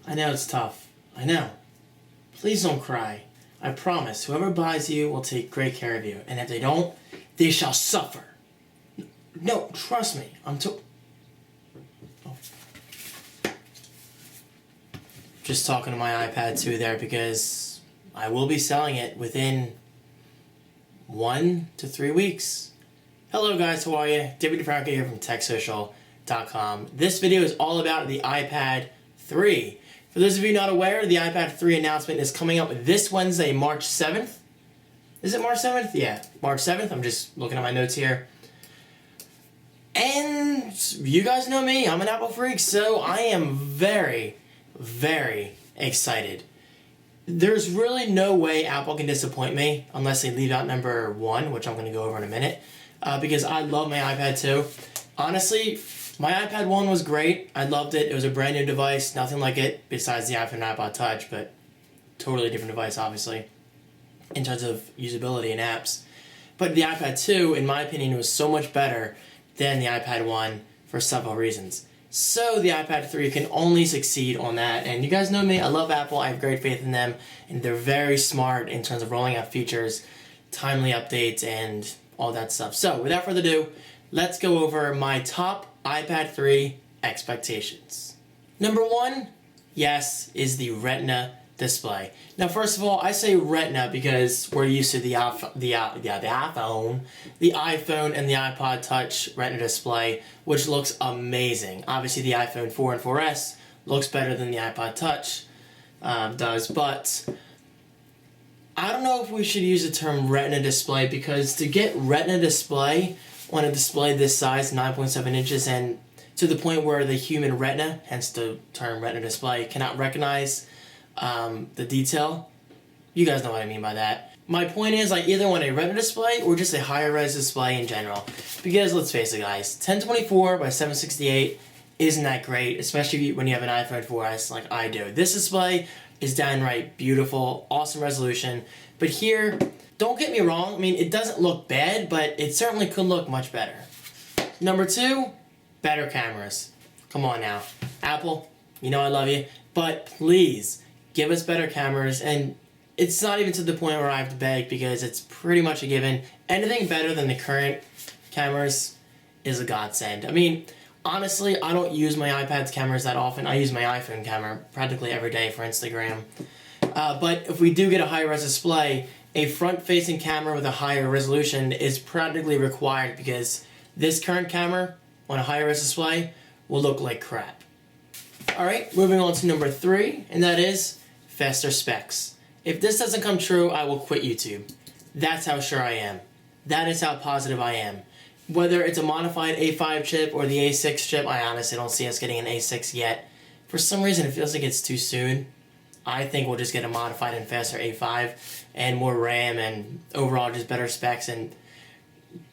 I know it's tough. I know. Please don't cry. I promise, whoever buys you will take great care of you. And if they don't, they shall suffer. No, trust me. Just talking to my iPad 2 there because I will be selling it within 1 to 3 weeks. Hello guys, how are you? Franco here from TechSocial.com. This video is all about the iPad 3. For those of you not aware, the iPad 3 announcement is coming up this Wednesday, March 7th. Is it March 7th? Yeah, March 7th. I'm just looking at my notes here. And you guys know me, I'm an Apple freak, so I am very, very excited. There's really no way Apple can disappoint me unless they leave out number 1, which I'm going to go over in a minute, because I love my iPad 2. Honestly, my iPad 1 was great. I loved it. It was a brand new device, nothing like it besides the iPhone and iPod Touch, but totally different device, obviously, in terms of usability and apps. But the iPad 2, in my opinion, was so much better than the iPad 1 for several reasons. So the iPad 3 can only succeed on that. And you guys know me, I love Apple, I have great faith in them, and they're very smart in terms of rolling out features, timely updates, and all that stuff. So without further ado, let's go over my top iPad 3 expectations. Number 1, yes, is the Retina display. Now, first of all, I say Retina because we're used to the iPhone, the iPhone and the iPod Touch Retina display, which looks amazing. Obviously, the iPhone 4 and 4S looks better than the iPod Touch does, but I don't know if we should use the term Retina display because to get Retina display on a display this size, 9.7 inches, and to the point where the human retina, hence the term Retina display, cannot recognize the detail. You guys know what I mean by that. My point is I either want a Retina display or just a higher res display in general. Because let's face it guys, 1024 by 768 isn't that great, especially when you have an iPhone 4S like I do. This display is downright beautiful, awesome resolution. But here, don't get me wrong, I mean it doesn't look bad, but it certainly could look much better. Number 2, better cameras. Come on now. Apple, you know I love you, but please give us better cameras, and it's not even to the point where I have to beg because it's pretty much a given. Anything better than the current cameras is a godsend. I mean, honestly, I don't use my iPad's cameras that often. I use my iPhone camera practically every day for Instagram. But if we do get a high-res display, a front-facing camera with a higher resolution is practically required because this current camera on a high-res display will look like crap. Alright, moving on to number 3, and that is faster specs. If this doesn't come true, I will quit YouTube. That's how sure I am. That is how positive I am. Whether it's a modified A5 chip or the A6 chip, I honestly don't see us getting an A6 yet. For some reason, it feels like it's too soon. I think we'll just get a modified and faster A5 and more RAM and overall just better specs. And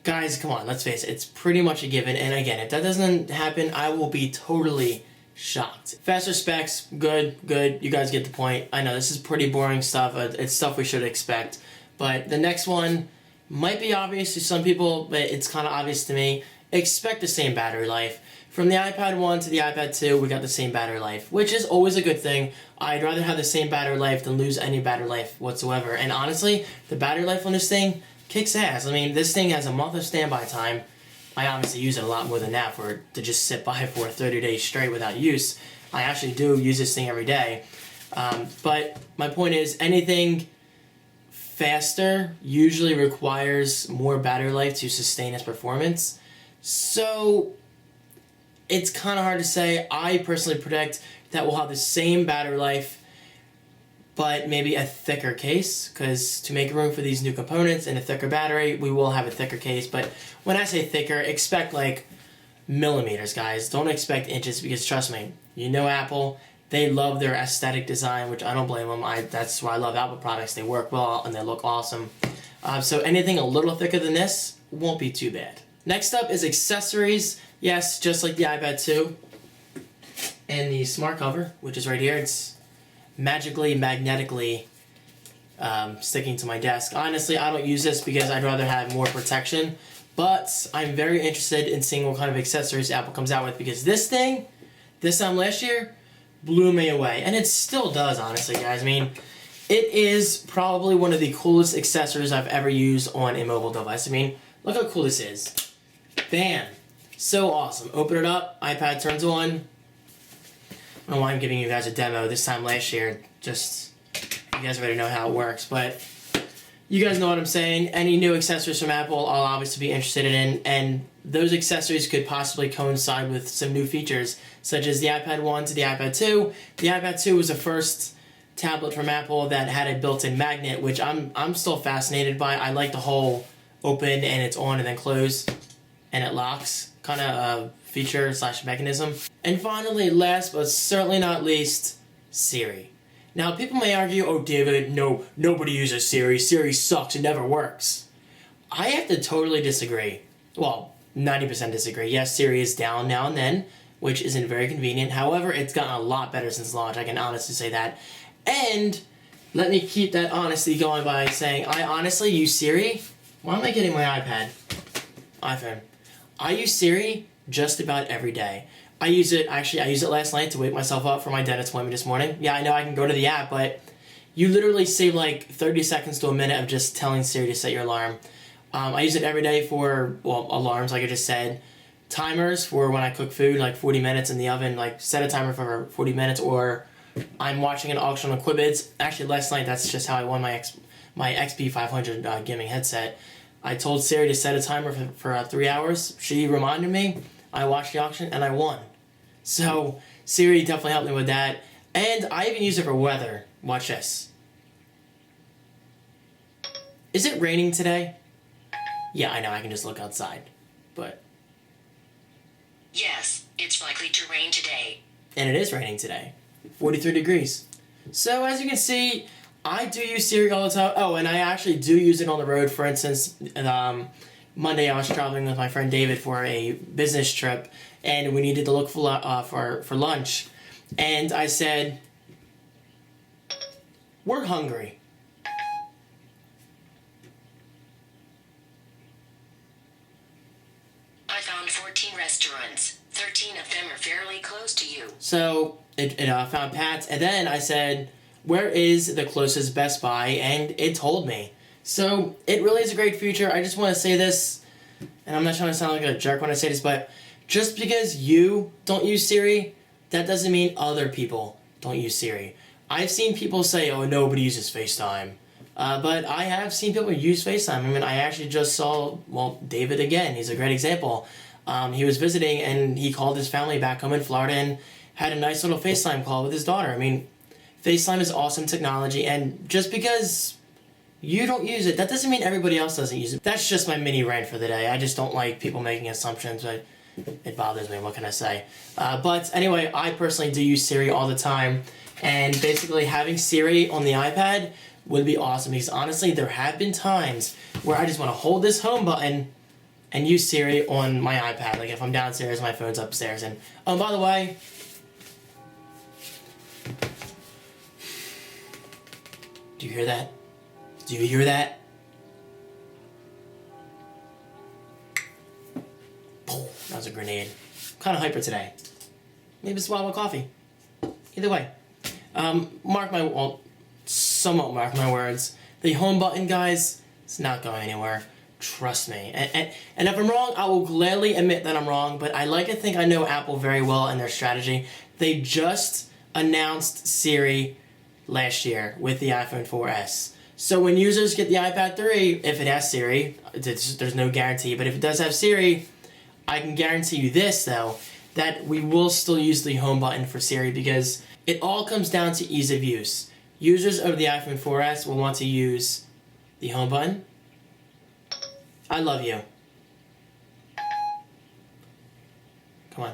guys, come on, let's face it, it's pretty much a given. And again, if that doesn't happen, I will be totally shocked. Faster specs, good. You guys get the point. I know this is pretty boring stuff. It's stuff we should expect. But the next one might be obvious to some people, but it's kind of obvious to me. Expect the same battery life. From the iPad 1 to the iPad 2, we got the same battery life, which is always a good thing. I'd rather have the same battery life than lose any battery life whatsoever. And honestly, the battery life on this thing kicks ass. I mean, this thing has a month of standby time. I obviously use it a lot more than that for it to just sit by for 30 days straight without use. I actually do use this thing every day. But my point is, anything faster usually requires more battery life to sustain its performance. So it's kind of hard to say. I personally predict that we'll have the same battery life, but maybe a thicker case, because to make room for these new components and a thicker battery, we will have a thicker case. But when I say thicker, expect like millimeters, guys. Don't expect inches, because trust me, you know Apple, they love their aesthetic design, which I don't blame them. That's why I love Apple products. They work well and they look awesome. So anything a little thicker than this won't be too bad. Next up is accessories. Yes, just like the iPad 2 and the smart cover, which is right here. It's magnetically sticking to my desk. Honestly, I don't use this because I'd rather have more protection, but I'm very interested in seeing what kind of accessories Apple comes out with, because this thing, this time last year, blew me away. And it still does, honestly, guys. I mean, it is probably one of the coolest accessories I've ever used on a mobile device. I mean, look how cool this is. Bam. So awesome. Open it up, iPad turns on. I don't know why I'm giving you guys a demo this time last year. Just, you guys already know how it works, but you guys know what I'm saying. Any new accessories from Apple, I'll obviously be interested in, and those accessories could possibly coincide with some new features, such as the iPad 1 to the iPad 2. The iPad 2 was the first tablet from Apple that had a built-in magnet, which I'm still fascinated by. I like the whole open and it's on and then close and it locks kind of feature / mechanism. And finally, last but certainly not least, Siri. Now, people may argue, oh, David, no, nobody uses Siri. Siri sucks. It never works. I have to totally disagree. Well, 90% disagree. Yes, Siri is down now and then, which isn't very convenient. However, it's gotten a lot better since launch. I can honestly say that. And let me keep that honesty going by saying I honestly use Siri. Why am I getting my iPhone? I use Siri just about every day. I use it last night to wake myself up for my dentist appointment this morning. Yeah, I know I can go to the app, but you literally save like 30 seconds to a minute of just telling Siri to set your alarm. I use it every day for, well, alarms, like I just said. Timers for when I cook food, like 40 minutes in the oven, like set a timer for 40 minutes, or I'm watching an auction on Quibids. Actually, last night, that's just how I won my XP500 gaming headset. I told Siri to set a timer for 3 hours. She reminded me. I watched the auction, and I won. So, Siri definitely helped me with that. And I even use it for weather. Watch this. Is it raining today? Yeah, I know, I can just look outside. But yes, it's likely to rain today. And it is raining today. 43 degrees. So, as you can see, I do use Siri all the time. Oh, and I actually do use it on the road. For instance, Monday I was traveling with my friend David for a business trip, and we needed to look for lunch. And I said, we're hungry. I found 14 restaurants. 13 of them are fairly close to you. So it found Pat's, and then I said, where is the closest Best Buy? And it told me. So it really is a great feature. I just want to say this, and I'm not trying to sound like a jerk when I say this, but just because you don't use Siri, that doesn't mean other people don't use Siri. I've seen people say, oh, nobody uses FaceTime. But I have seen people use FaceTime. I mean, I actually just saw, well, David again. He's a great example. He was visiting, and he called his family back home in Florida and had a nice little FaceTime call with his daughter. I mean, FaceTime is awesome technology, and just because you don't use it, that doesn't mean everybody else doesn't use it. That's just my mini rant for the day. I just don't like people making assumptions, but it bothers me. What can I say? But anyway, I personally do use Siri all the time, and basically having Siri on the iPad would be awesome, because honestly, there have been times where I just want to hold this home button and use Siri on my iPad. Like if I'm downstairs, my phone's upstairs. And oh, by the way, do you hear that? Do you hear that? That was a grenade. I'm kind of hyper today. Maybe it's swallow coffee. Either way. Somewhat mark my words. The home button, guys, it's not going anywhere. Trust me. And if I'm wrong, I will gladly admit that I'm wrong, but I like to think I know Apple very well and their strategy. They just announced Siri last year with the iPhone 4S. So when users get the iPad 3, if it has Siri, there's no guarantee, but if it does have Siri, I can guarantee you this, though, that we will still use the home button for Siri, because it all comes down to ease of use. Users of the iPhone 4S will want to use the home button. I love you. Come on.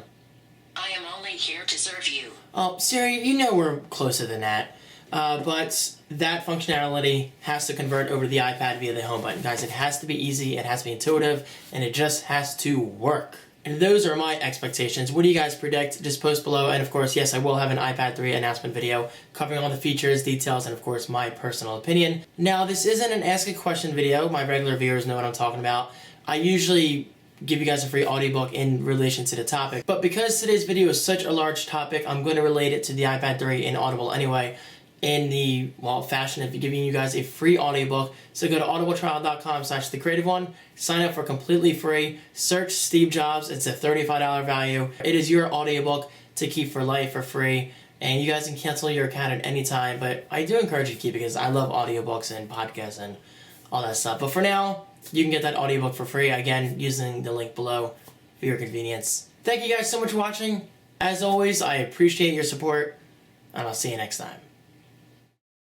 I am only here to serve you. Oh, Siri, you know we're closer than that. But that functionality has to convert over to the iPad via the home button. Guys, it has to be easy, it has to be intuitive, and it just has to work. And those are my expectations. What do you guys predict? Just post below. And of course, yes, I will have an iPad 3 announcement video covering all the features, details, and of course, my personal opinion. Now, this isn't an ask a question video. My regular viewers know what I'm talking about. I usually give you guys a free audiobook in relation to the topic. But because today's video is such a large topic, I'm going to relate it to the iPad 3 in Audible anyway, in the, fashion of giving you guys a free audiobook. So go to audibletrial.com/thecreativeone, sign up for completely free, search Steve Jobs, it's a $35 value. It is your audiobook to keep for life for free, and you guys can cancel your account at any time, but I do encourage you to keep it because I love audiobooks and podcasts and all that stuff. But for now, you can get that audiobook for free, again, using the link below for your convenience. Thank you guys so much for watching. As always, I appreciate your support, and I'll see you next time.